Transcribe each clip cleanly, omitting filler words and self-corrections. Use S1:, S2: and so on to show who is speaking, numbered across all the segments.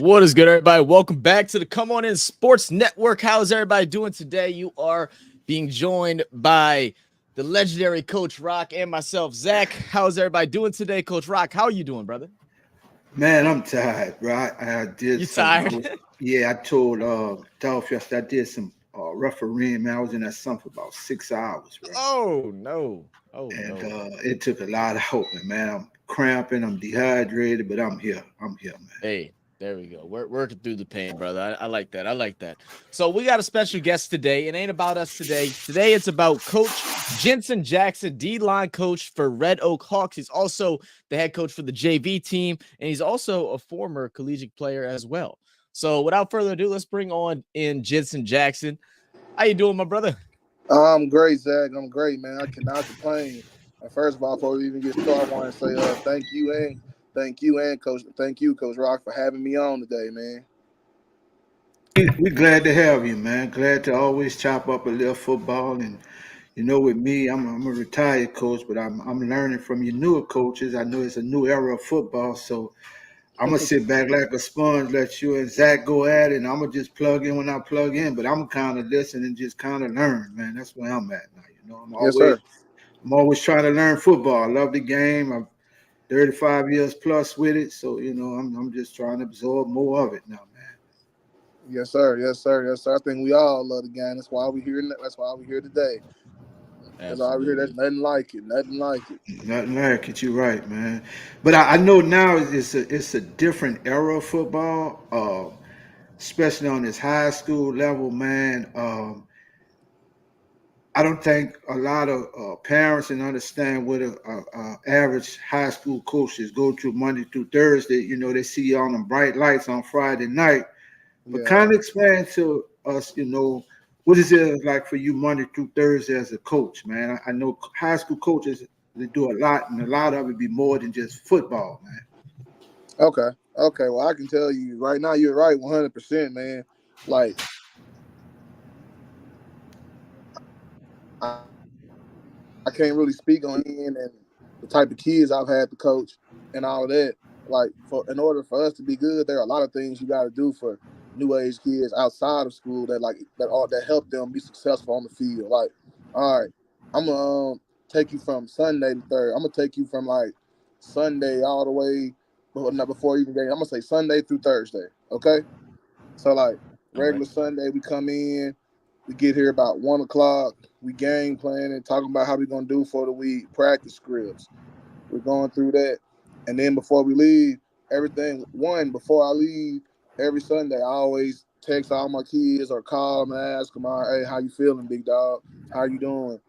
S1: What is good, everybody? Welcome back to the Come On In Sports Network. How is everybody doing today? You are being joined by the legendary Coach Rock and myself, Zach. How is everybody doing today, Coach Rock? How are you doing, brother?
S2: Man, I'm tired, bro. I did
S1: You
S2: some.
S1: tired?
S2: Yeah, I told Dolph yesterday I did some refereeing. Man, I was in that sun for about 6 hours, bro,
S1: Oh no! Oh
S2: and
S1: no!
S2: it took a lot out of me, man. I'm cramping, I'm dehydrated, but I'm here. I'm here, man.
S1: Hey, there we go. We're working through the pain, brother. I like that. I like that. So we got a special guest today. It ain't about us today. Today it's about Coach Jensen Jackson, D-line coach for Red Oak Hawks. He's also the head coach for the JV team, and he's also a former collegiate player as well. So without further ado, let's bring on in Jensen Jackson. How you doing, my brother?
S3: I'm great, Zach. I'm great, man. I cannot complain. And first of all, before we even get started, I want to say thank you, Coach Rock, for having me on today, man.
S2: We glad to have you, man. Glad to always chop up a little football, and with me, I'm a retired coach, but I'm learning from your newer coaches. I know it's a new era of football, so I'm gonna sit back like a sponge, let you and Zach go at it, and I'm gonna just plug in when I plug in. But I'm kind of listen and just kind of learn, man. That's where I'm at now. I'm
S3: Yes,
S2: always
S3: sir.
S2: I'm always trying to learn football. I love the game. I'm 35 years plus with it, so I'm just trying to absorb more of it now, man.
S3: Yes, sir. Yes, sir. Yes, sir. I think we all love the game. That's why we here. That's why we here today. That's why we here. There's
S1: Absolutely.
S3: nothing like it. Nothing like it.
S2: Nothing like it. You're right, man. But I know now it's a different era of football, especially on this high school level, man. I don't think a lot of parents can understand what a average high school coaches go through Monday through Thursday. They see you on them bright lights on Friday night. But kind
S3: Yeah.
S2: of explain to us, what is it like for you Monday through Thursday as a coach, man? I know high school coaches, they do a lot, and a lot of it be more than just football, man.
S3: Okay. Okay. Well, I can tell you right now, you're right, 100%, man. Like I can't really speak on in and the type of kids I've had to coach and all of that. Like, for in order for us to be good, there are a lot of things you got to do for new age kids outside of school that help them be successful on the field. Like, all right, I'm gonna take you from Sunday to third. I'm gonna take you from like Sunday all the way, well, not before even game. I'm gonna say Sunday through Thursday. Okay, so like
S1: All right.
S3: regular Sunday, we come in, we get here about 1 o'clock. We game planning, talking about how we gonna do for the week, practice scripts. We're going through that, and then before we leave, before I leave every Sunday, I always text all my kids or call them and ask them, "All right, hey, how you feeling, big dog? How you doing?"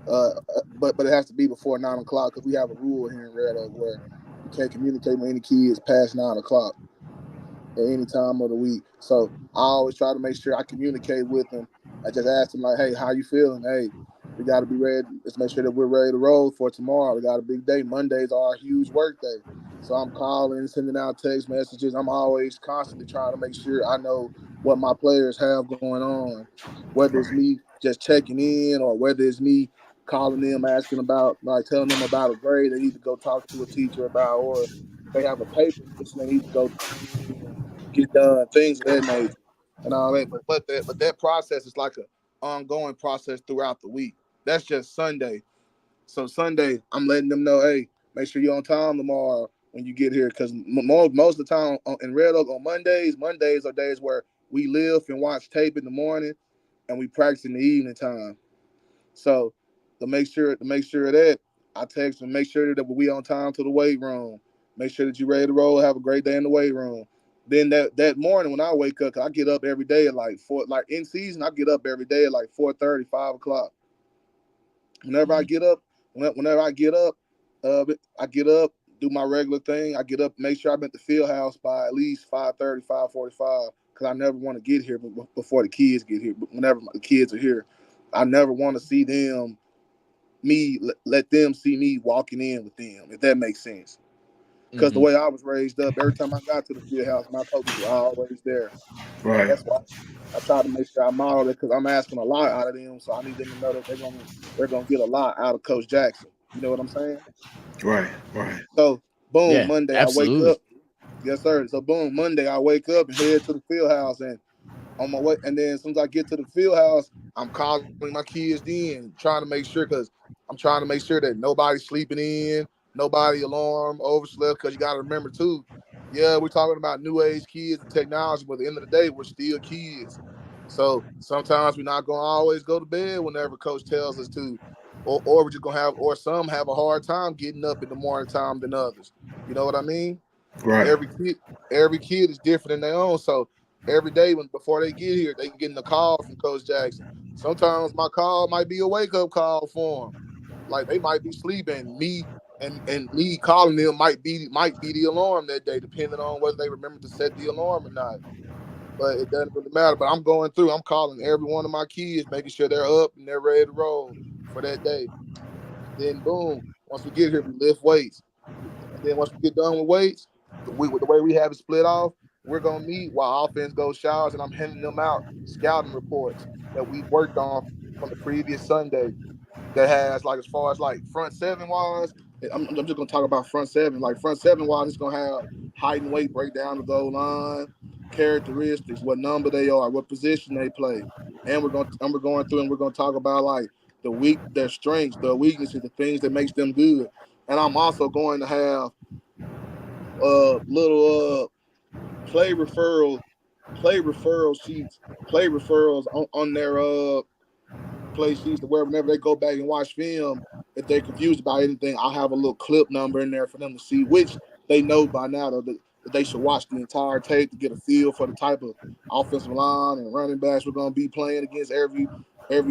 S3: But it has to be before 9 o'clock because we have a rule here in Red Oak where you can't communicate with any kids past 9 o'clock at any time of the week. So I always try to make sure I communicate with them. I just ask them like, "Hey, how you feeling? Hey, we got to be ready. Let's make sure that we're ready to roll for tomorrow. We got a big day. Mondays are a huge work day." So I'm calling, sending out text messages. I'm always constantly trying to make sure I know what my players have going on, whether it's
S2: Right.
S3: me just checking in or whether it's me calling them, asking about, like telling them about a grade they need to go talk to a teacher about, or they have a paper mission they need to go turn in and get done, things of that nature, and all that. But that process is like a ongoing process throughout the week. That's just Sunday. So Sunday, I'm letting them know, hey, make sure you're on time tomorrow when you get here, because most of the time in Red Oak on Mondays are days where we live and watch tape in the morning, and we practice in the evening time. So to make sure of that, I text and make sure that we on time to the weight room. Make sure that you're ready to roll. Have a great day in the weight room. Then that morning when I wake up, 'cause I get up every day at like four. Like in season, I get up every day at like 4:30, 5 o'clock. Whenever I
S1: Mhm.
S3: get up, whenever I get up, do my regular thing. I get up, make sure I'm at the field house by at least 5:30, 5:45, because I never want to get here before the kids get here. But whenever the kids are here, I never want to see them let them see me walking in with them, if that makes sense. Because the
S1: Mhm.
S3: way I was raised up, every time I got to the field house, my coaches were always there, and
S2: Right.
S3: that's why I try to make sure I model it because I'm asking a lot out of them, so I need them to know that they're gonna get a lot out of Coach Jackson. You know what I'm saying?
S2: Right. Right.
S3: So boom,
S1: Yeah,
S3: Monday I wake
S1: absolutely.
S3: up. Yes, sir. So boom, Monday I wake up and head to the field house, and on my way, and then as soon as I get to the field house, I'm calling my kids in, trying to make sure, because I'm trying to make sure that nobody's sleeping in, nobody alarm overslept, because you got to remember too, yeah, we're talking about new age kids and technology, but at the end of the day, we're still kids. So sometimes we're not gonna always go to bed whenever coach tells us to, or we're just gonna have, or some have a hard time getting up in the morning time than others. You know what I mean? And
S2: Right.
S3: every kid is different in their own. So every day when before they get here, they getting a call from Coach Jackson. Sometimes my call might be a wake up call for them. Like they might be sleeping. Me and me calling them might be the alarm that day, depending on whether they remember to set the alarm or not. But it doesn't really matter. But I'm going through. I'm calling every one of my kids, making sure they're up and they're ready to roll for that day. And then boom, once we get here, we lift weights. And then once we get done with weights, the way we have it split off, we're gonna meet while offense goes showers, and I'm handing them out scouting reports that we worked on from the previous Sunday. That has like as far as like front seven wise, I'm just gonna talk about front seven. Like front seven wise, it's gonna have height and weight breakdown of goal line, characteristics, what number they are, what position they play, and we're going through and we're gonna talk about like their strengths, their weaknesses, the things that makes them good. And I'm also going to have little play referral play referral sheets, play referrals on their play sheets to where whenever they go back and watch film, if they're confused about anything, I'll have a little clip number in there for them to see, which they know by now that they should watch the entire tape to get a feel for the type of offensive line and running backs we're going to be playing against every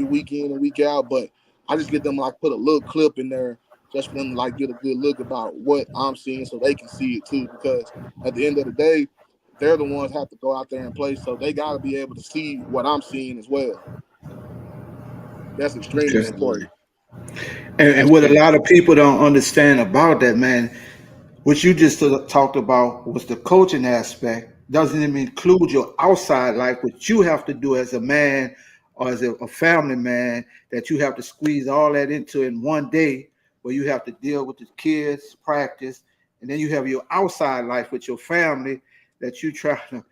S3: weekend and week out. But I just get them like put a little clip in there just for them to like get a good look about what I'm seeing so they can see it too. Because at the end of the day, they're the ones that have to go out there and play, so they got to be able to see what I'm seeing as well. That's extremely
S2: Okay.
S3: important.
S1: Absolutely.
S2: And what a
S1: Absolutely.
S2: lot of people don't understand about that, man, what you just talked about was the coaching aspect. Doesn't even include your outside life, what you have to do as a man or as a family man, that you have to squeeze all that into in one day, where you have to deal with the kids, practice, and then you have your outside life with your family that you try to,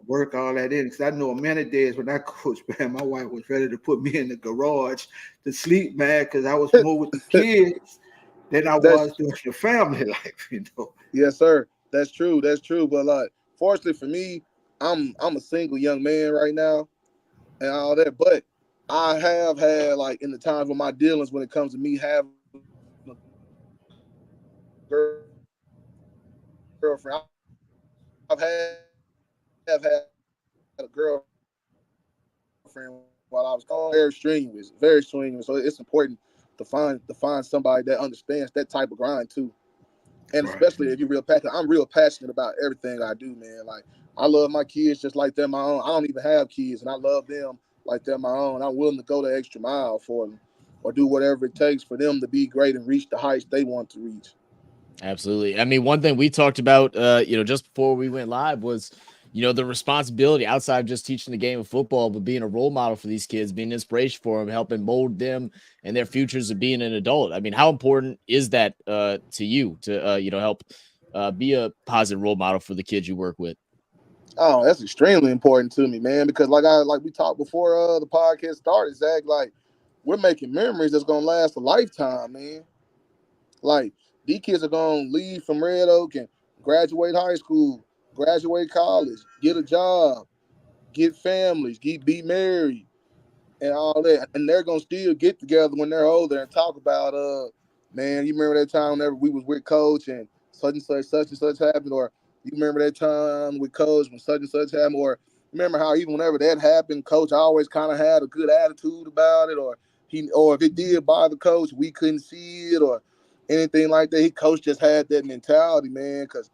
S2: work all that in. Because I know many days when I coached, man, my wife was ready to put me in the garage to sleep, man, because I was more with the kids than I
S3: That's
S2: was doing your family life.
S3: yes, sir. That's true. That's true. But like, fortunately for me, I'm a single young man right now and all that. But I have had like in the times of my dealings when it comes to me having a girlfriend, I've had a girlfriend while I was very strenuous, very strenuous. So it's important to find somebody that understands that type of grind too. And
S2: Right.
S3: especially if you're real passionate. I'm real passionate about everything I do, man. Like I love my kids just like they're my own. I don't even have kids, and I love them like they're my own. I'm willing to go the extra mile for them, or do whatever it takes for them to be great and reach the heights they want to reach.
S1: Absolutely. I mean, one thing we talked about, just before we went live was, the responsibility outside of just teaching the game of football, but being a role model for these kids, being an inspiration for them, helping mold them and their futures of being an adult. I mean, how important is that to you to, help be a positive role model for the kids you work with?
S3: Oh, that's extremely important to me, man. Because like we talked before the podcast started, Zach. Like we're making memories that's gonna last a lifetime, man. Like these kids are gonna leave from Red Oak and graduate high school, graduate college, get a job, get families, be married, and all that, and they're gonna still get together when they're older and talk about man, you remember that time whenever we was with coach and such and such happened, or you remember that time with coach when such and such happened, or remember how even whenever that happened, coach always kind of had a good attitude about it, or if it did bother coach, we couldn't see it or anything like that. He coach just had that mentality, man, because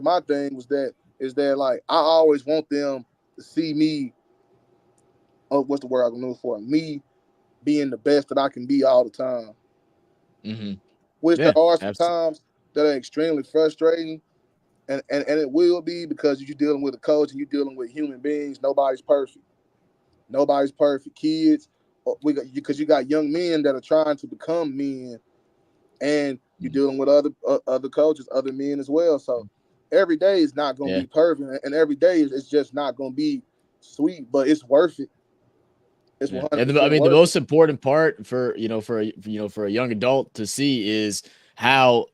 S3: my thing was that is that like I always want them to see me. Oh, what's the word I'm looking for? Me being the best that I can be all the time.
S1: Hmm.
S3: Which
S1: Yeah,
S3: there are some
S1: absolutely.
S3: times that are extremely frustrating, and it will be because you're dealing with a coach and you're dealing with human beings. Nobody's perfect. Nobody's perfect. Kids, because you got young men that are trying to become men, and you're dealing with other coaches, other men as well. So every day is not gonna
S1: Yeah.
S3: be perfect, and every day is just not gonna be sweet, but it's worth it. It's
S1: Yeah,
S3: 100%
S1: and I mean the
S3: worth it.
S1: most important part for for a young adult to see is how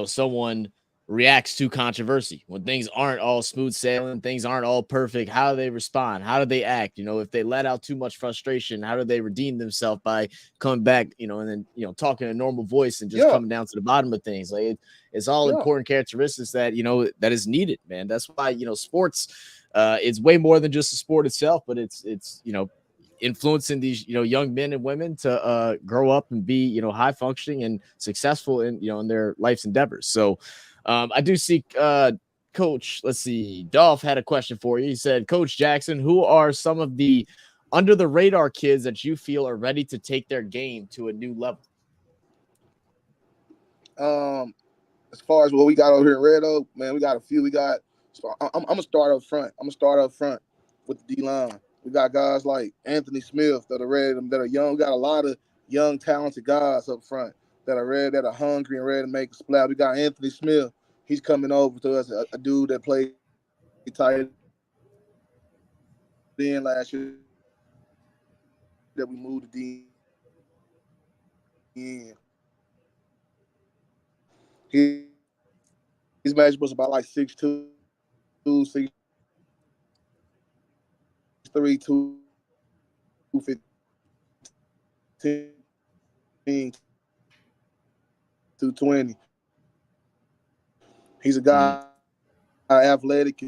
S1: someone reacts to controversy when things aren't all smooth sailing, things aren't all perfect. How do they respond? How do they act? If they let out too much frustration, how do they redeem themselves by coming back? And then talking a normal voice and just
S3: Yeah,
S1: coming down to the bottom of things. Like it's all
S3: yeah,
S1: important characteristics that that is needed, man. That's why sports. It's way more than just the sport itself, but it's influencing these young men and women to grow up and be high functioning and successful in their life's endeavors. So I do see Coach, let's see, Dolph had a question for you. He said, Coach Jackson, who are some of the under the radar kids that you feel are ready to take their game to a new level?
S3: As far as what we got over here in Red Oak, man, we got a few. I'm gonna start up front. I'm gonna start up front with the D line. We got guys like Anthony Smith that are ready, that are young. We got a lot of young, talented guys up front that are ready, that are hungry and ready to make a splash. We got Anthony Smith. He's coming over to us, a dude that played tight end last year that we moved to DN. His match was about like 6'2", 6'3", 215, 220. He's a
S1: Mhm.
S3: guy athletic.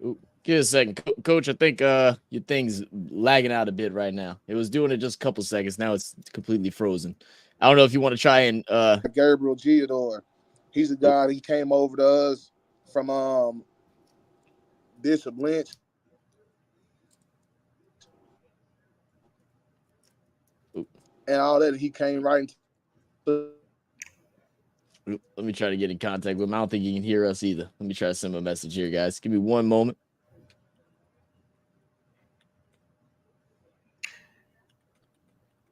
S1: Ooh, give us a second, Coach. I think your thing's lagging out a bit right now. It was doing it just a couple seconds. Now it's completely frozen. I don't know if you want to try and
S3: Gabriel Giador. He's a
S1: oh,
S3: guy that he came over to us from Bishop Lynch.
S1: oh,
S3: And all that. He came right into
S1: let me try to get in contact with him. I don't think he can hear us either. Let me try to send him a message here, guys. Give me one moment.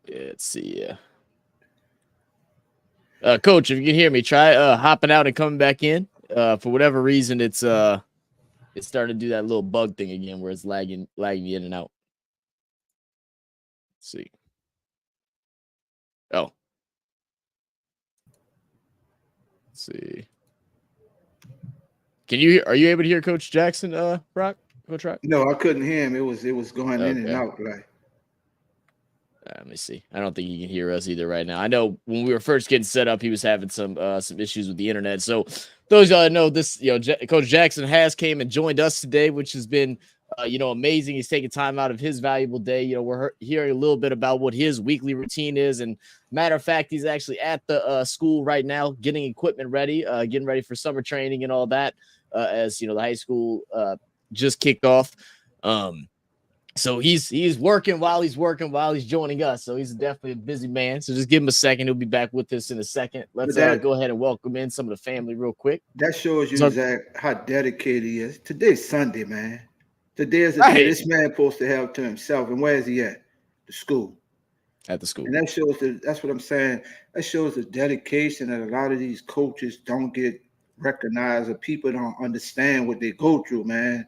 S1: Yeah, let's see. Coach, if you can hear me, try hopping out and coming back in. For whatever reason, it's starting to do that little bug thing again where it's lagging in and out. Let's see. Oh. Let's see. Are you able to hear Coach Jackson, Brock? Coach Rock?
S2: No, I couldn't hear him. It was going in and
S1: Okay.
S2: out like.
S1: Let me see. I don't think he can hear us either right now. I know when we were first getting set up, he was having some issues with the internet. So those y'all know this, Coach Jackson has came and joined us today, which has been amazing. He's taking time out of his valuable day. We're hearing a little bit about what his weekly routine is. And matter of fact, he's actually at the school right now, getting equipment ready, getting ready for summer training and all that. As the high school just kicked off. So he's working while he's joining us. So he's definitely a busy man. So just give him a second. He'll be back with us in a second. Let's go ahead and welcome in some of the family real quick.
S2: That shows you
S1: So,
S2: exactly how dedicated he is. Today's Sunday, man. Today is the
S1: right.
S2: day this man supposed to have to himself. And where is he at? The school.
S1: At the school.
S2: And that shows that's what I'm saying. That shows the dedication that a lot of these coaches don't get recognized, or people don't understand what they go through, man.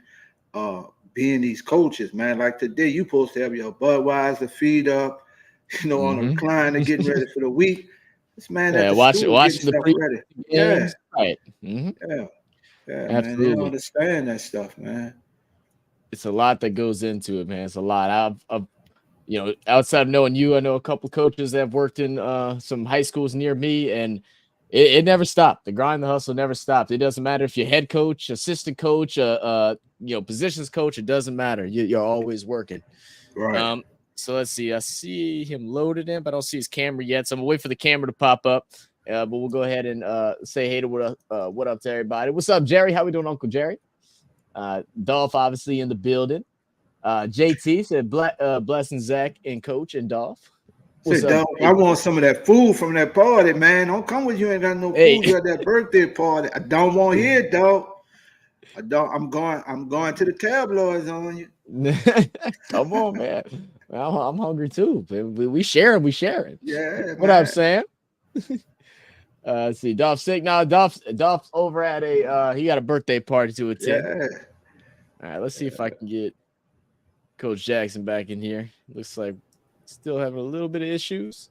S2: Being these coaches, man. Like today, you supposed to have your Budweiser feet up, on a recliner, getting ready for the week. This man at the school getting
S1: watching the
S2: stuff ready.
S1: games.
S2: Yeah.
S1: Right.
S2: Yeah, man. They don't
S1: Absolutely.
S2: understand that stuff, man.
S1: It's a lot that goes into it, man. It's a lot. I've outside of knowing you, I know a couple of coaches that have worked in some high schools near me, and it never stopped. The grind, the hustle never stopped. It doesn't matter if you're head coach, assistant coach, positions coach. It doesn't matter. You're always working.
S2: Right.
S1: So let's see. I see him loaded in, but I don't see his camera yet. So I'm gonna wait for the camera to pop up. But we'll go ahead and say hey to what up to everybody. What's up, Jerry? How we doing, Uncle Jerry? Dolph obviously in the building. JT said blessing Zach and Coach and Dolph.
S2: Say, dog, I want some of that food from that party, man. Don't come with you ain't got no food. You at that birthday party. I don't want to hear it, dog. I don't. I'm going to the tabloids on you.
S1: Come on, man. I'm hungry too. We share it.
S2: Yeah.
S1: What I'm saying. Let's see. Dolph's sick now. Dolph's over at a he got a birthday party to attend.
S2: Yeah.
S1: All right, let's see if I can get Coach Jackson back in here. Looks like still having a little bit of issues.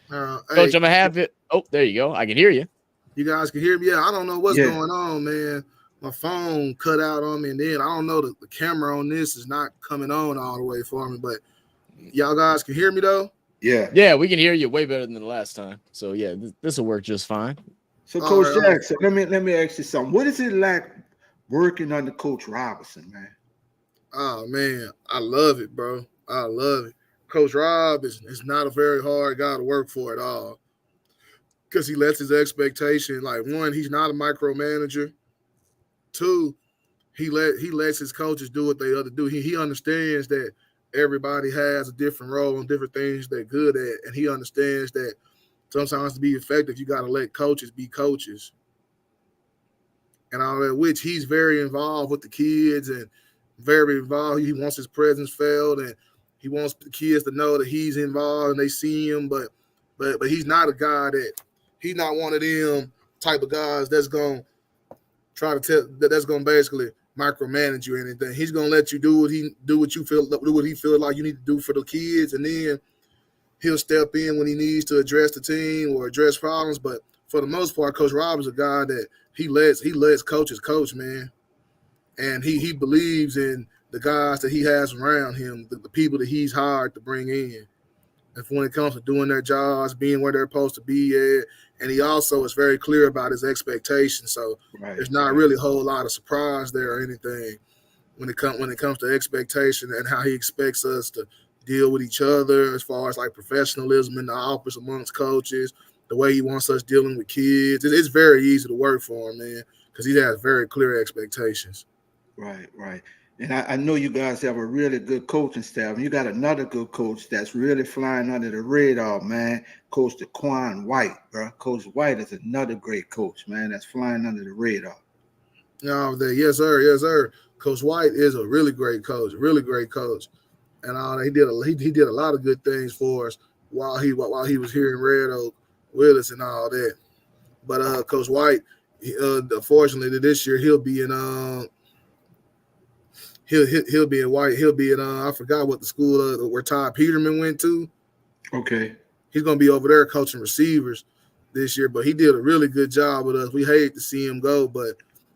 S1: Coach,
S3: Hey,
S1: I'm gonna have it. Oh, there you go. I can hear you.
S3: you guys can hear me? Yeah, I don't know what's
S2: Yeah.
S3: going on, man. My phone cut out on me, and then I don't know the camera on this is not coming on all the way for me. But y'all guys can hear me though.
S2: Yeah.
S1: Yeah, we can hear you way better than the last time. So yeah, this will work just fine.
S2: So,
S3: All
S2: Coach
S3: right, all right.
S2: Jackson, let me ask you something. What is it like working under Coach Robinson, man?
S3: Oh man, I love it, bro. I love it. Coach Rob is not a very hard guy to work for at all. Because he lets his expectation, like one, he's not a micromanager. Two, he lets his coaches do what they ought to do. He understands that everybody has a different role and different things they're good at, and he understands that sometimes to be effective, you got to let coaches be coaches, and all that. Which he's very involved with the kids and very involved. He wants his presence felt, and he wants the kids to know that he's involved and they see him. But he's not a guy that he's not one of them type of guys that's gonna try to tell that's gonna basically micromanage you or anything. He's gonna let you do what he feels like you need to do for the kids, and then he'll step in when he needs to address the team or address problems. But for the most part, Coach Rob is a guy that he lets coaches coach, man. And he believes in the guys that he has around him, the people that he's hired to bring in. And when it comes to doing their jobs, being where they're supposed to be at, and he also is very clear about his expectations. So there's not really a whole lot of surprise there or anything when it comes to expectation and how he expects us to deal with each other as far as like professionalism in the office amongst coaches, the way he wants us dealing with kids. It's very easy to work for him, man, because he has very clear expectations.
S2: Right. And I know you guys have a really good coaching staff. And you got another good coach that's really flying under the radar, man. Coach DeQuan White, bro. Coach White is another great coach, man, that's flying under the radar.
S3: Yes, sir. Coach White is a really great coach, and he did a lot of good things for us while he was here in Red Oak with us and all that. But Coach White, unfortunately, this year he'll be in I forgot what the school where Todd Peterman went to.
S2: Okay.
S3: He's gonna be over there coaching receivers this year, but he did a really good job with us. We hate to see him go, but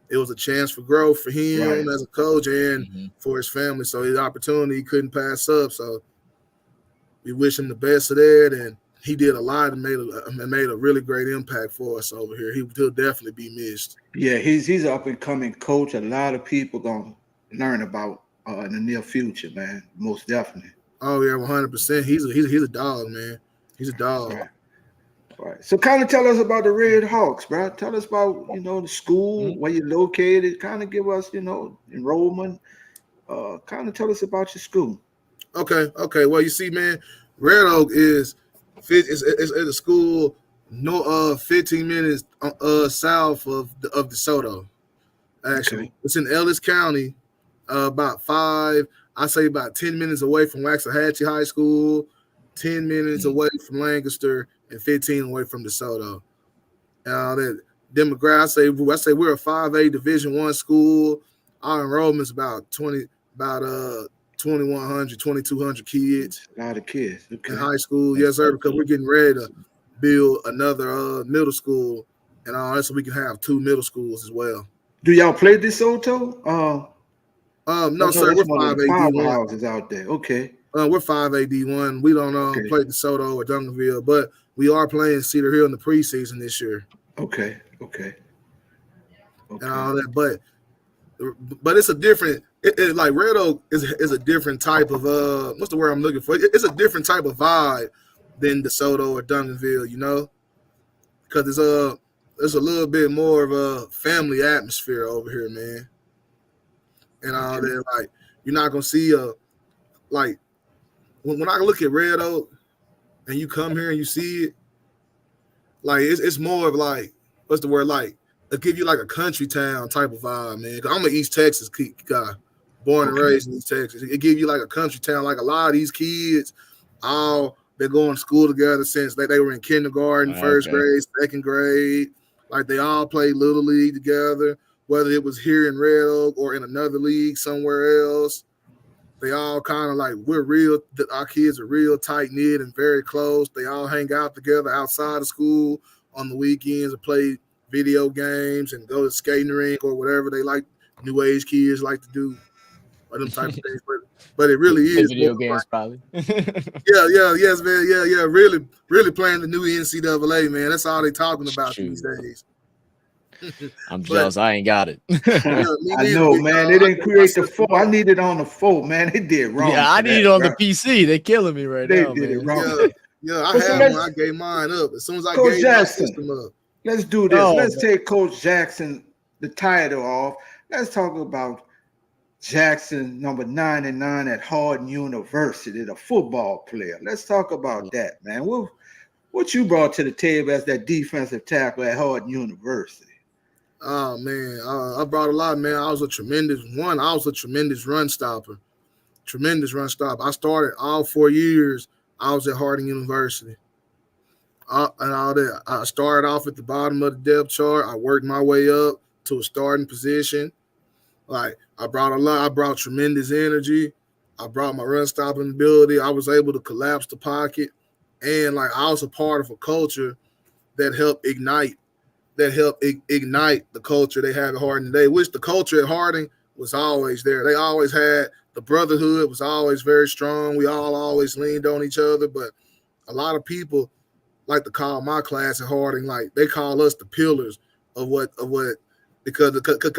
S3: it was a chance for growth for him as a coach and for his family. So his opportunity he couldn't pass up. So we wish him the best of that, and he did a lot and made a really great impact for us over here. He'll definitely be missed.
S2: Yeah, he's an up and coming coach. A lot of people gonna learn about in the near future, man. Most definitely.
S3: Oh yeah, 100%. He's a dog, man. He's a dog.
S2: Right. So kind of tell us about the Red Hawks, bro. Tell us about, the school, where you're located. Kind of give us, enrollment. Kind of tell us about your school.
S3: Okay. Well, you see, man, Red Oak is a school 15 minutes south of DeSoto. Actually, It's in Ellis County, about 10 minutes away from Waxahachie High School, 10 minutes away from Lancaster, and 15 away from DeSoto. That demographic, I say we're a 5A Division I school. Our enrollment's about 2,100, 2,200 kids.
S2: A lot of kids.
S3: In high school, yes, sir, because we're getting ready to build another middle school, and all that, so we can have 2 middle schools as well.
S2: Do y'all play DeSoto?
S3: No, sir. We're 5A
S2: houses out there. Okay.
S3: We're 5A D1. We don't play DeSoto or Duncanville, but we are playing Cedar Hill in the preseason this year.
S2: Okay.
S3: And all that, but it's a different. Like Red Oak is a different type of what's the word I'm looking for? It's a different type of vibe than DeSoto or Duncanville, because there's a little bit more of a family atmosphere over here, man. And all that, like you're not gonna see when I look at Red Oak and you come here and you see it, like it's more of like, what's the word, like it'll give you like a country town type of vibe, man. I'm an East Texas guy, born and raised in East Texas. It give you like a country town, like a lot of these kids all been going to school together since they were in kindergarten, first
S1: Okay.
S3: grade, second grade. Like they all played little league together, whether it was here in Red Oak or in another league somewhere else. They all kind of like our kids are real tight knit and very close. They all hang out together outside of school on the weekends and play video games and go to skating rink or whatever they like. New age kids like to do or them type of things. But it really
S1: Play
S3: is more
S1: video games,
S3: like
S1: probably.
S3: yes, man, yeah. Really playing the new NCAA, man. That's all they talking about these
S1: Shoot.
S3: days.
S1: I'm
S3: But
S1: jealous. I ain't got it.
S3: yeah, me
S2: I
S3: neither,
S2: know,
S3: big
S2: man.
S3: dog.
S2: They
S3: I
S2: didn't
S3: gave my
S2: create the
S3: sister
S2: 4. I need it on the 4, man. They did wrong.
S1: Yeah, I
S2: for
S1: need it
S2: that,
S1: on the
S2: bro.
S1: PC. They're killing me right
S2: They
S1: now,
S2: did it
S1: man.
S2: wrong.
S3: Yeah, I
S2: But so
S3: had one. I gave mine up as soon as I
S2: Coach
S3: gave my
S2: Jackson,
S3: system up.
S2: let's do this.
S1: Oh,
S2: Let's take Coach Jackson the title off. Let's talk about Jackson, number 99 at Hardin University, the football player. Let's talk about that, man. What you brought to the table as that defensive tackle at Hardin University?
S3: Oh man, I brought a lot, man. I was a tremendous run stopper. Tremendous run stopper. I started all 4 years. I was at Harding University. And all that. I started off at the bottom of the depth chart. I worked my way up to a starting position. Like I brought a lot. I brought tremendous energy. I brought my run stopping ability. I was able to collapse the pocket, and like I was a part of a culture that helped ignite the culture they had at Harding today, which the culture at Harding was always there. They always had the brotherhood was always very strong. We all always leaned on each other, but a lot of people like to call my class at Harding, like they call us the pillars of what because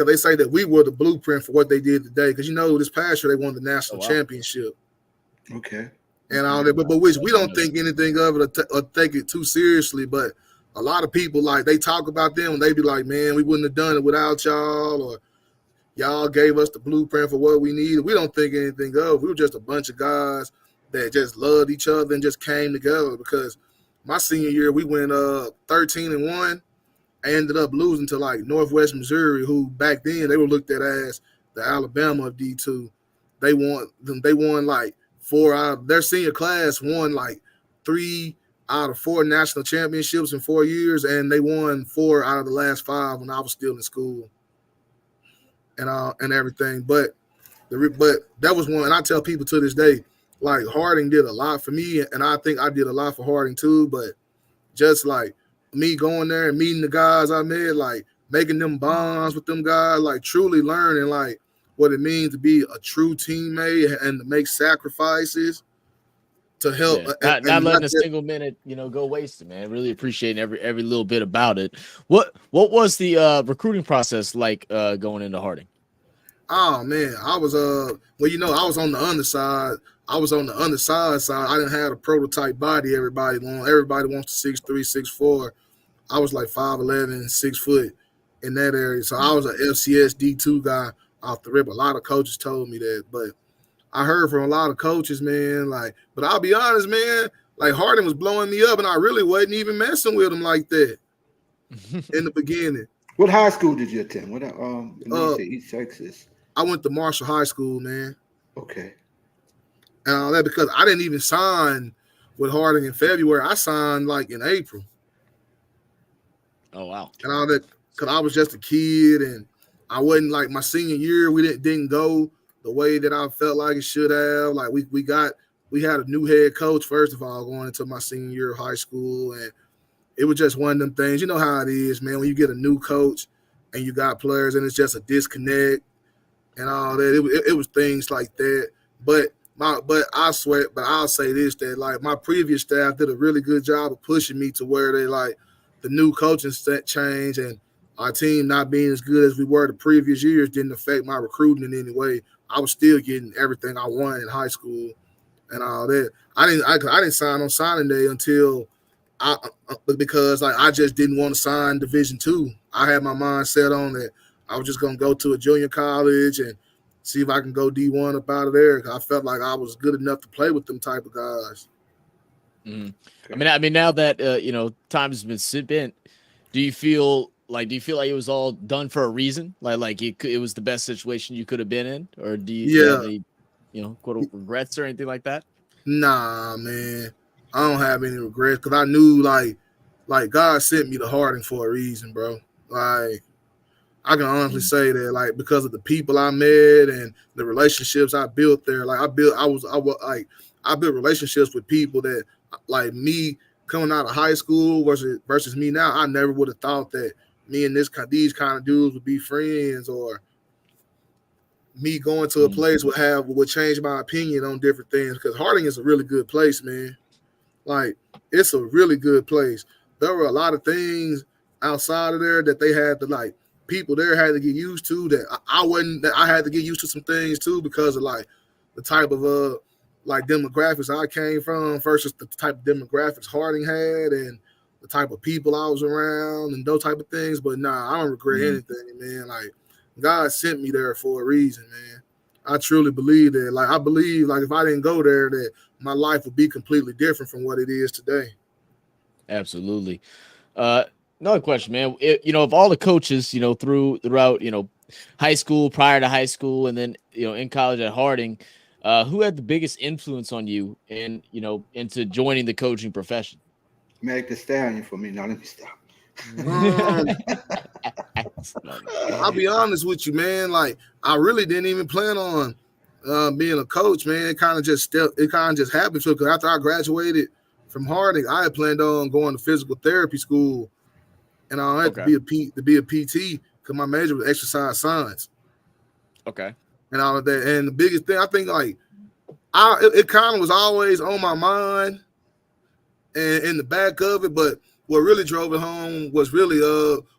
S3: they say that we were the blueprint for what they did today. Because this past year they won the national championship.
S2: Okay.
S3: And all that, but which we don't think anything of it or take it too seriously. But a lot of people like they talk about them and they be like, "Man, we wouldn't have done it without y'all," or "Y'all gave us the blueprint for what we needed." We don't think anything of. We were just a bunch of guys that just loved each other and just came together. Because my senior year, we went 13-1. I ended up losing to like Northwest Missouri, who back then they were looked at as the Alabama of D2. They won like 4 out of their senior class, won like 3 out of 4 national championships in 4 years, and they won 4 out of the last 5 when I was still in school and everything. But that was one, and I tell people to this day, like Harding did a lot for me, and I think I did a lot for Harding too. But just like me going there and meeting the guys I met, like making them bonds with them guys, like truly learning like what it means to be a true teammate and to make sacrifices to help.
S1: Yeah. Not letting a single minute, go wasted, man. Really appreciating every little bit about it. What was the recruiting process like going into Harding?
S3: Oh man, I was I was on the underside. I was on the underside side. I didn't have a prototype body everybody wants. Everybody wants the 6'3", 6'4". I was like 5'11", 6 foot in that area. So I was an FCS D2 guy off the rip. A lot of coaches told me that, but I heard from a lot of coaches, man, but I'll be honest, man, like Harding was blowing me up and I really wasn't even messing with him like that in the beginning.
S2: What high school did you attend? East Texas.
S3: I went to Marshall High School, man.
S2: Okay.
S3: And all that because I didn't even sign with Harding in February. I signed like in April.
S1: Oh wow!
S3: And all that because I was just a kid and I wasn't like my senior year. We didn't go the way that I felt like it should have. Like we had a new head coach first of all going into my senior year of high school, and it was just one of them things. You know how it is, man. When you get a new coach and you got players and it's just a disconnect and all that. It was things like that, but I'll say this, that like my previous staff did a really good job of pushing me to where they like the new coaching change and our team not being as good as we were the previous years didn't affect my recruiting in any way. I was still getting everything I wanted in high school and all that. I didn't sign on signing day until because like I just didn't want to sign Division II. I had my mind set on that I was just gonna go to a junior college and see if I can go D1 up out of there. I felt like I was good enough to play with them type of guys.
S1: Mm-hmm. I mean, now that time has been spent, do you feel like it was all done for a reason? Like it was the best situation you could have been in, or do you have any, quote unquote regrets or anything like that?
S3: Nah, man. I don't have any regrets because I knew like God sent me to Harding for a reason, bro. Like I can honestly
S1: Mm,
S3: say that, like, because of the people I met and the relationships I built there, like I built relationships with people that, like, me coming out of high school versus me now. I never would have thought that me and these kind of dudes would be friends, or me going to a
S1: mm,
S3: place would change my opinion on different things. Because Harding is a really good place, man. Like, it's a really good place. There were a lot of things outside of there that they had to, like, people there had to get used to, that I wasn't, that I had to get used to some things too, because of like the type of like demographics I came from versus the type of demographics Harding had, and the type of people I was around and those type of things. But nah, I don't regret
S1: mm.
S3: anything, man. Like, God sent me there for a reason, man. I truly believe that. Like, I believe, like, if I didn't go there, that my life would be completely different from what it is today.
S1: Absolutely. Uh, Another question, man. Of all the coaches, throughout, high school, prior to high school, and then in college at Harding, who had the biggest influence on you and into joining the coaching profession?
S2: Meg the Stallion for me. Now let me stop.
S3: Um,
S1: That's funny.
S3: I'll be honest with you, man. Like, I really didn't even plan on being a coach, man. It kind of just happened. So, because after I graduated from Harding, I had planned on going to physical therapy school, and I had to
S1: Okay.
S3: be a PT because my major was exercise science
S1: Okay.
S3: and all of that. And the biggest thing I think, like, it kind of was always on my mind and in the back of it, but what really drove it home was really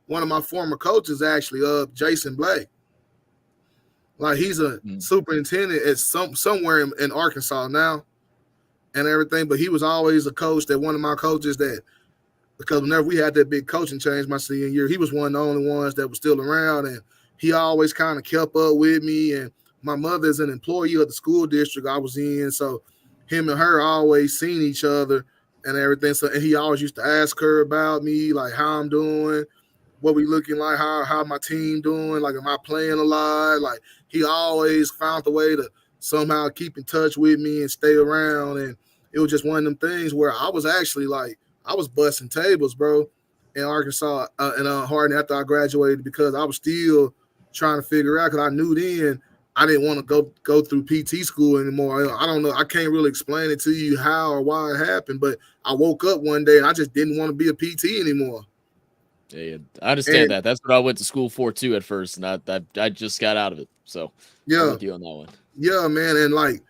S3: one of my former coaches, actually, Jason Blake. Like, he's a
S1: Mm,
S3: superintendent at somewhere in Arkansas now and everything, but he was always a coach, that one of my coaches that, because whenever we had that big coaching change my senior year, he was one of the only ones that was still around, and he always kind of kept up with me. And my mother is an employee of the school district I was in, so him and her always seen each other and everything. So, and he always used to ask her about me, like how I'm doing, what we looking like, how my team doing, like am I playing a lot? Like, he always found a way to somehow keep in touch with me and stay around. And it was just one of them things where I was actually like, I was busting tables, bro, in Arkansas and Harding after I graduated, because I was still trying to figure out, because I knew then I didn't want to go through PT school anymore. I don't know. I can't really explain it to you how or why it happened, but I woke up one day and I just didn't want to be a PT anymore.
S1: yeah, I understand
S3: And
S1: that. That's what I went to school for too at first, and I just got out of it. So I'm
S3: yeah,
S1: with you on that one.
S3: yeah, man, and like,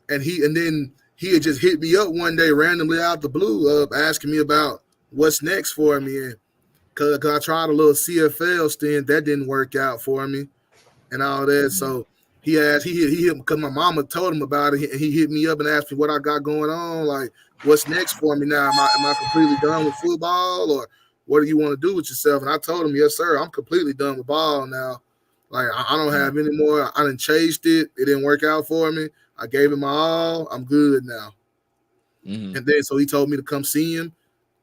S3: and then he had just hit me up one day randomly out the blue, asking me about what's next for me, and cause I tried a little CFL stint that didn't work out for me, and all that.
S1: Mhm.
S3: So he hit because my mama told him about it, and he hit me up and asked me what I got going on, like what's next for me now. Am I completely done with football, or what do you want to do with yourself? And I told him, yes, sir, I'm completely done with ball now. Like, I don't
S1: Mm,
S3: have any more. I didn't chased it. It didn't work out for me. I gave it my all. I'm good now.
S1: mhm.
S3: And then so he told me to come see him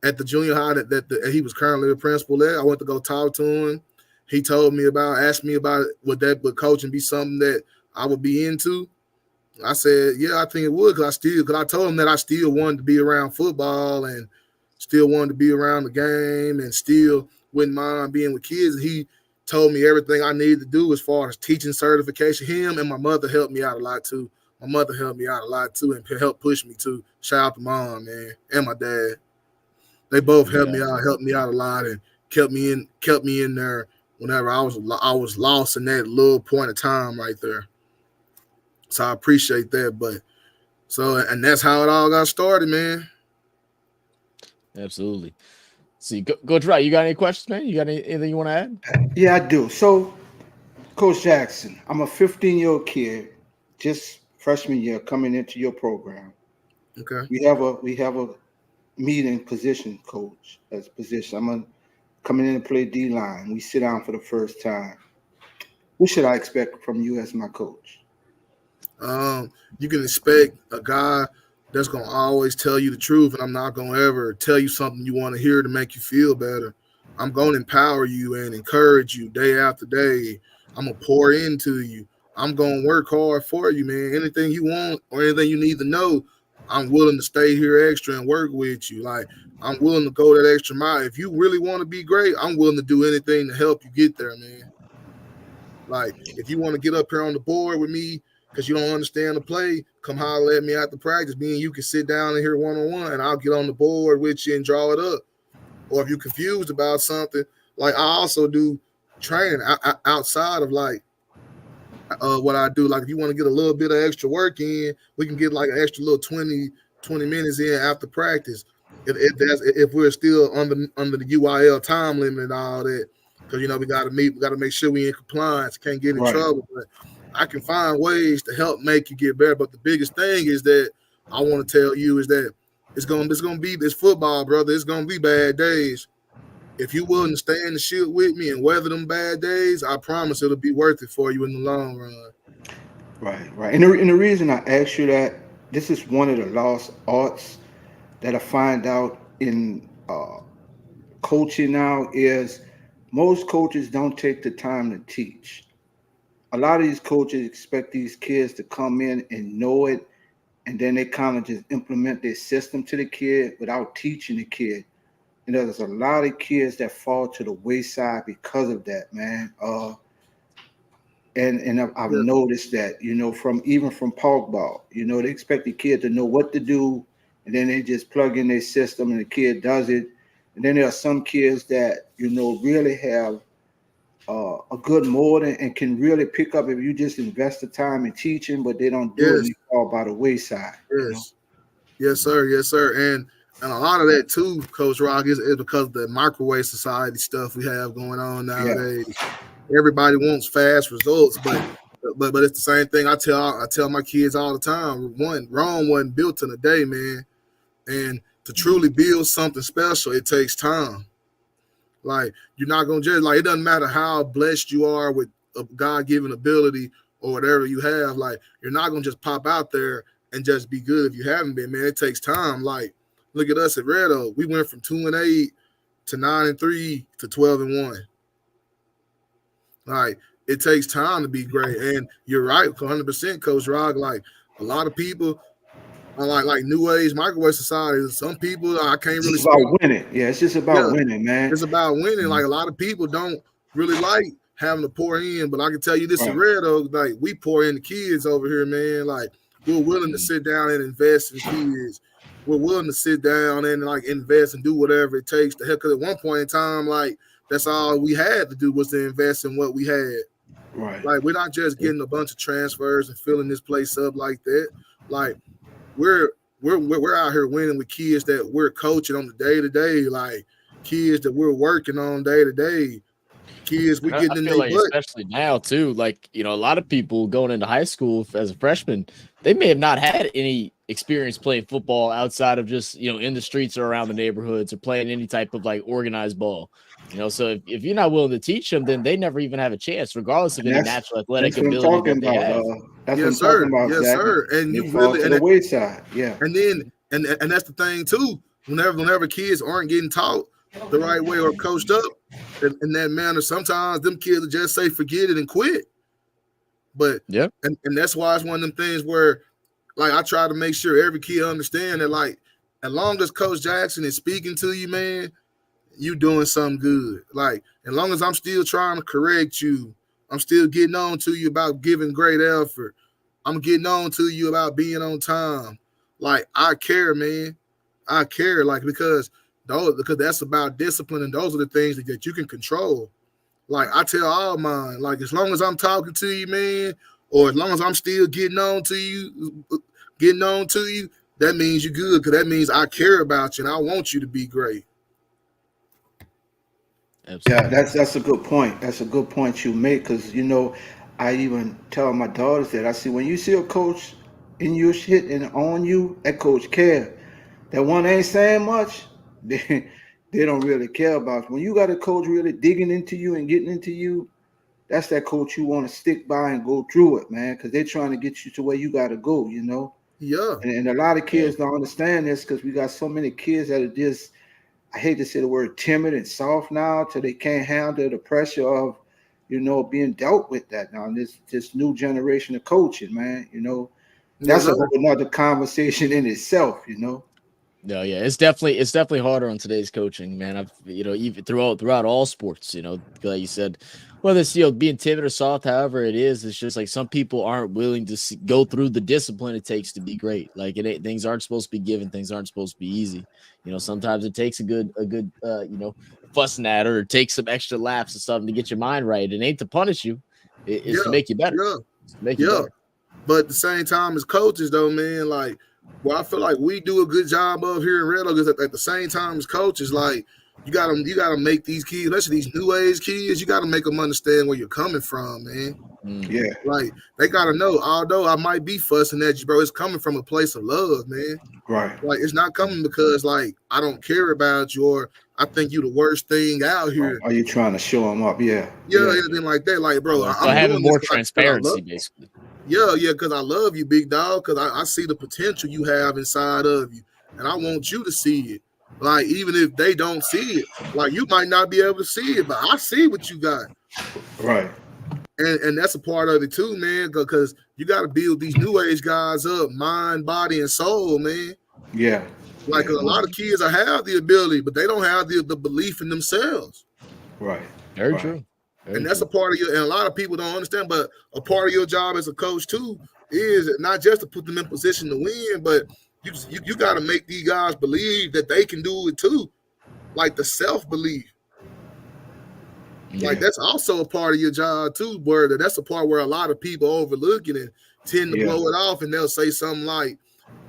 S3: at the junior high that he was currently a principal at. I went to go talk to him. He asked me about would coaching be something that I would be into. I said, yeah, I think it would, because I told him that I still wanted to be around football and still wanted to be around the game and still wouldn't mind being with kids. And he told me everything I needed to do as far as teaching certification. Him and my mother helped me out a lot too. My mother helped me out a lot too and helped push me too. Shout out to mom, man, and my dad. They both
S1: Yeah.
S3: helped me out a lot, and kept me in there whenever I was lost in that little point of time right there. So I appreciate that. But so, and that's how it all got started, man.
S1: Absolutely. See, Coach Wright, you got any questions, man? You got anything you want to add?
S2: Yeah, I do. So, Coach Jackson, I'm a 15-year-old kid, just freshman year coming into your program.
S3: Okay.
S2: We have a meeting position coach as a position. coming in to play D line. We sit down for the first time. What should I expect from you as my coach?
S3: You can expect a guy that's gonna always tell you the truth, and I'm not gonna ever tell you something you want to hear to make you feel better. I'm gonna empower you and encourage you day after day. I'm gonna pour into you. I'm gonna work hard for you, man. Anything you want or anything you need to know, I'm willing to stay here extra and work with you. Like, I'm willing to go that extra mile. If you really want to be great, I'm willing to do anything to help you get there, man. Like, if you want to get up here on the board with me because you don't understand the play, come holler at me after practice. Me and you can sit down in here one-on-one, and I'll get on the board with you and draw it up. Or if you're confused about something, like I also do training outside of like what I do. Like, if you want to get a little bit of extra work in, we can get like an extra little 20 minutes in after practice. If we're still under the UIL time limit and all that, because we got to make sure we in compliance, can't get in
S2: Right.
S3: trouble. But I can find ways to help make you get better. But the biggest thing is that I want to tell you is that it's gonna be this football, brother. It's gonna be bad days. If you willing to stay in the shit with me and weather them bad days, I promise it'll be worth it for you in the long run.
S2: Right, right. And the reason I asked you that, this is one of the lost arts that I find out in coaching now is most coaches don't take the time to teach. A lot of these coaches expect these kids to come in and know it, and then they kind of just implement their system to the kid without teaching the kid. There's a lot of kids that fall to the wayside because of that, man. And I've
S3: Yeah,
S2: noticed that, from park ball, they expect the kid to know what to do, and then they just plug in their system and the kid does it. And then there are some kids that, really have a good mold and can really pick up if you just invest the time in teaching, but they don't do it and
S3: yes,
S2: they fall by the wayside.
S3: yes. Yes, sir. Yes, sir. And a lot of that too, Coach Rock, is because of the microwave society stuff we have going on
S2: Yeah.
S3: nowadays. Everybody wants fast results, but it's the same thing I tell my kids all the time. One, Rome wasn't built in a day, man. And to truly build something special, it takes time. Like, you're not gonna just, like, it doesn't matter how blessed you are with a God-given ability or whatever you have. Like, you're not gonna just pop out there and just be good if you haven't been, man. It takes time. Like, look at us at Red Oak. We went from 2-8 to 9-3 to 12-1. Like, it takes time to be great. And you're right, 100%, Coach Rock. Like, a lot of people are like new age microwave society. Some people I can't
S2: It's
S3: really
S2: just
S3: speak.
S2: about winning. Yeah, it's just
S3: Yeah,
S2: about winning, man.
S3: it's about winning. Like, a lot of people don't really like having to pour in, but I can tell you this,
S2: Right.
S3: Red Oak, like, we pour in the kids over here, man. Like, we're willing to sit down and invest in kids. We're willing to sit down and like invest and do whatever it takes to help. Because at one point in time, like, that's all we had to do was to invest in what we had.
S2: Right.
S3: Like, we're not just getting a bunch of transfers and filling this place up like that. Like, we're we're out here winning with kids that we're coaching on the day to day, like kids that we're working on day to day, kids we
S1: I
S3: getting in
S1: feel
S3: their
S1: like
S3: butt.
S1: especially now too, like a lot of people going into high school as a freshman, they may have not had any experience playing football outside of just in the streets or around the neighborhoods or playing any type of like organized ball. So if you're not willing to teach them, then they never even have a chance, regardless of
S2: And
S1: any
S2: that's
S1: natural athletic
S2: that's what I'm
S1: ability
S2: talking
S1: that they
S2: about.
S1: have.
S2: That's what I'm
S3: Yes,
S2: talking
S3: sir.
S2: about,
S3: Yes,
S2: Zach.
S3: sir. And
S2: They
S3: you
S2: fall
S3: really
S2: to the wayside. Yeah.
S3: and then and that's the thing too. Whenever kids aren't getting taught the right way or coached up in that manner, sometimes them kids will just say forget it and quit. But
S1: Yep.
S3: and that's why it's one of them things where, like, I try to make sure every kid understand that, like, as long as Coach Jackson is speaking to you, man, you doing something good. Like, as long as I'm still trying to correct you, I'm still getting on to you about giving great effort. I'm getting on to you about being on time. Like, I care, man. I care, like, because that's about discipline, and those are the things that you can control. Like, I tell all mine, like, as long as I'm talking to you, man, or as long as I'm still getting on to you, that means you're good, because that means I care about you and I want you to be great.
S2: Yeah,
S1: Absolutely.
S2: that's a good point. That's a good point you make because I even tell my daughters that I see when you see a coach in your shit and on you, that coach care. That one ain't saying much. They don't really care about you. When you got a coach really digging into you and getting into you, that's that coach you want to stick by and go through it, man, because they're trying to get you to where you got to go.
S3: Yeah.
S2: And a lot of
S1: Yeah.
S2: kids don't understand this because we got so many kids that are just, I hate to say the word timid and soft now, till they can't handle the pressure of, being dealt with that now. This new generation of coaching, man.
S3: Yes,
S2: That's a
S3: sir.
S2: whole nother conversation in itself, you know.
S1: No, yeah, it's definitely harder on today's coaching, man. I've even throughout all sports, like you said, whether it's being timid or soft, however it is, it's just like some people aren't willing to go through the discipline it takes to be great. Like things aren't supposed to be given, things aren't supposed to be easy. Sometimes it takes a good fussing at her, or take some extra laps or something to get your mind right. It ain't to punish you, it's to
S3: Yeah,
S1: make you better.
S3: yeah,
S1: It's to make you
S3: yeah.
S1: better.
S3: But at the same time, as coaches, though, man, like, well, I feel like we do a good job of here in Red Oak is at the same time as coaches, like, you gotta make these kids, especially these new age kids, you gotta make them understand where you're coming from, man.
S1: Mm.
S2: Yeah,
S3: Like, they gotta know, although I might be fussing at you, bro, it's coming from a place of love, man.
S2: right.
S3: Like, it's not coming because, like, I don't care about you or I think you the worst thing out here.
S2: Are you trying to show them up? Yeah,
S3: Yeah,
S2: yeah,
S3: anything like that. Like, bro,
S1: So
S3: I'm
S1: having
S3: doing this
S1: more
S3: because I love
S1: transparency,
S3: you.
S1: basically.
S3: Yeah, because I love you, big dog, because I see the potential you have inside of you. And I want you to see it. Like, even if they don't see it, like, you might not be able to see it, but I see what you got.
S2: right.
S3: And that's a part of it too, man, because you got to build these new age guys up, mind, body, and soul, man.
S2: Yeah,
S3: Like,
S2: yeah,
S3: 'cause a lot of kids have the ability, but they don't have the belief in themselves.
S2: right,
S1: Very
S2: right.
S1: true. Very
S3: And that's a
S1: true.
S3: part of your, and a lot of people don't understand, but a part of your job as a coach too is not just to put them in position to win, but you got to make these guys believe that they can do it too, like the self belief. Like,
S2: Yeah,
S3: that's also a part of your job too, where that's a part where a lot of people overlook it and tend to
S2: yeah,
S3: blow it off, and they'll say something like,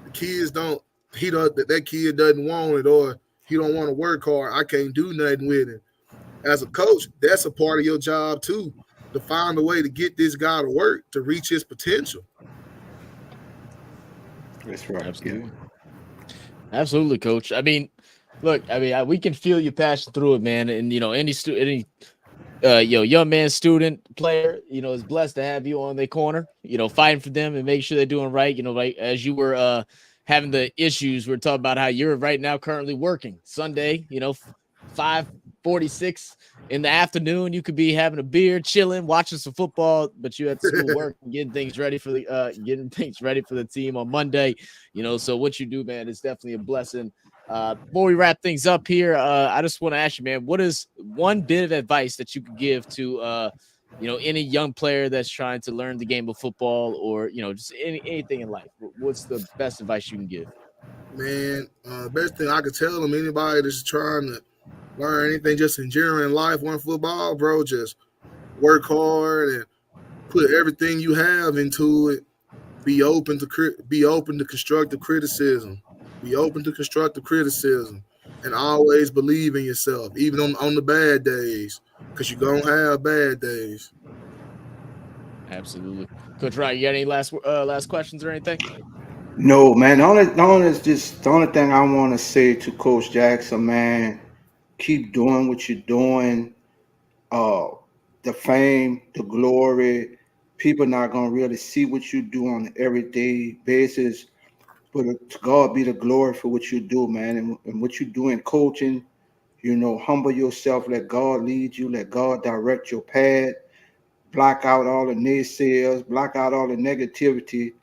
S3: "The kids don't, he don't, that kid doesn't want it, or he don't want to work hard. I can't do nothing with it." As a coach, that's a part of your job too, to find a way to get this guy to work to reach his potential.
S2: that's right. Yeah,
S1: Absolutely. Absolutely, coach. I mean, look, we can feel your passion through it, man. And any young man, student, player, is blessed to have you on their corner, fighting for them and make sure they're doing right. Like as you were having the issues, we're talking about how you're right now currently working Sunday, 5:46 in the afternoon. You could be having a beer, chilling, watching some football, but you had to still work and getting things ready for the team on Monday. So what you do, man, is definitely a blessing. Before we wrap things up here, I just want to ask you, man, what is one bit of advice that you could give to any young player that's trying to learn the game of football, or just anything in life? What's the best advice you can give?
S3: Man, best thing I could tell them, anybody that's trying to learn anything just in general in life, one football, bro, just work hard and put everything you have into it. Be open to constructive criticism. Be open to constructive criticism, and always believe in yourself, even on the bad days, because you're gonna have bad days.
S1: Absolutely, Coach Wright. You got any last questions or anything?
S2: no, man. The only thing I want to say to Coach Jackson, man, keep doing what you're doing. Uh, the fame, the glory, people not gonna really see what you do on an everyday basis. But to God be the glory for what you do, man, and what you do in coaching. Humble yourself, let God lead you, let God direct your path, block out all the naysayers, block out all the negativity,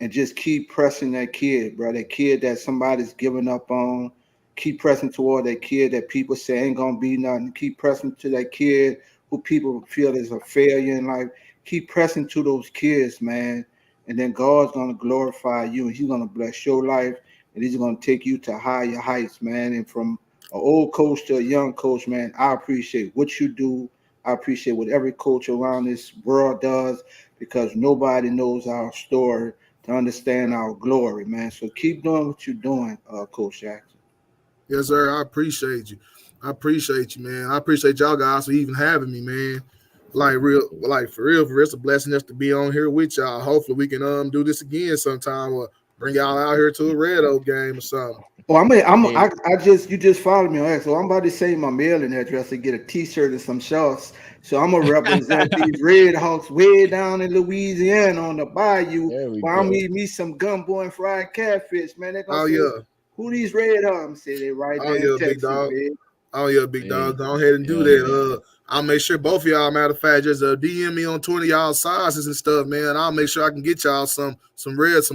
S2: and just keep pressing that kid, bro. That kid that somebody's giving up on. Keep pressing toward that kid that people say ain't gonna be nothing. Keep pressing to that kid who people feel is a failure in life. Keep pressing to those kids, man. And then God's gonna glorify you, and He's gonna bless your life, and He's gonna take you to higher heights, man. And from an old coach to a young coach, man, I appreciate what you do. I appreciate what every coach around this world does, because nobody knows our story to understand our glory, man. So keep doing what you're doing, Coach Jackson.
S3: Yes, sir. I appreciate you. I appreciate you, man. I appreciate y'all guys for even having me, man. Like for real, it's a blessing just to be on here with y'all. Hopefully, we can do this again sometime, or bring y'all out here to a Red Oak game or something.
S2: Well,
S1: Hey,
S2: you just followed me on X, so I'm about to say my mailing address to get a T-shirt and some shorts. So I'm gonna represent these Red Hawks way down in Louisiana on the bayou.
S1: there we
S2: While I'm
S1: go.
S2: eating me some gumbo and fried catfish, man. They're gonna
S3: Oh
S2: say,
S3: yeah,
S2: "Who these Red Hawks?" Say they right
S3: oh
S2: there in
S3: yeah, big
S2: Texas,
S3: dog.
S2: man.
S3: Oh yeah, big dog. Go ahead and do that. I'll make sure both of y'all, matter of fact, just DM me on 20 y'all sizes and stuff, man. I'll make sure I can get y'all some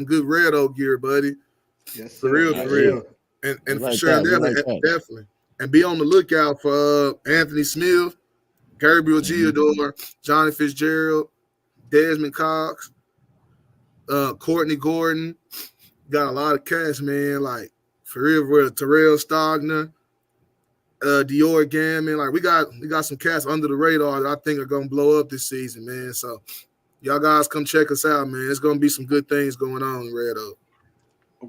S3: good Red Oak gear, buddy.
S2: Yes,
S3: For
S2: sir.
S3: real. And for sure, definitely. And be on the lookout for Anthony Smith, Gabriel Giador, Johnny Fitzgerald, Desmond Cox, Courtney Gordon. Got a lot of cats, man. Like for real, Terrell Stogner, Dior Gammon. Like we got some cats under the radar that I think are gonna blow up this season, man. So y'all guys come check us out, man. It's gonna be some good things going on in Red Oak.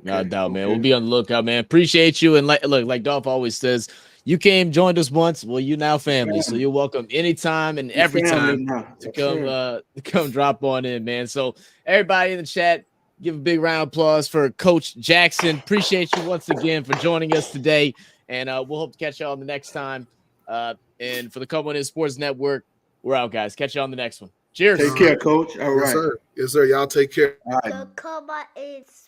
S1: No doubt, man. We'll be on the lookout, man. Appreciate you. And like Dolph always says, you came, joined us once. Well, you now family. So you're welcome anytime and every time to come drop on in, man. So everybody in the chat, give a big round of applause for Coach Jackson. Appreciate you once again for joining us today. And we'll hope to catch y'all on the next time. And for the Come On In Sports Network, we're out, guys. Catch you on the next one. Cheers.
S2: Take care, Coach. All right.
S3: Yes, sir. Y'all take care.
S2: All right.
S4: The Come On In Sports.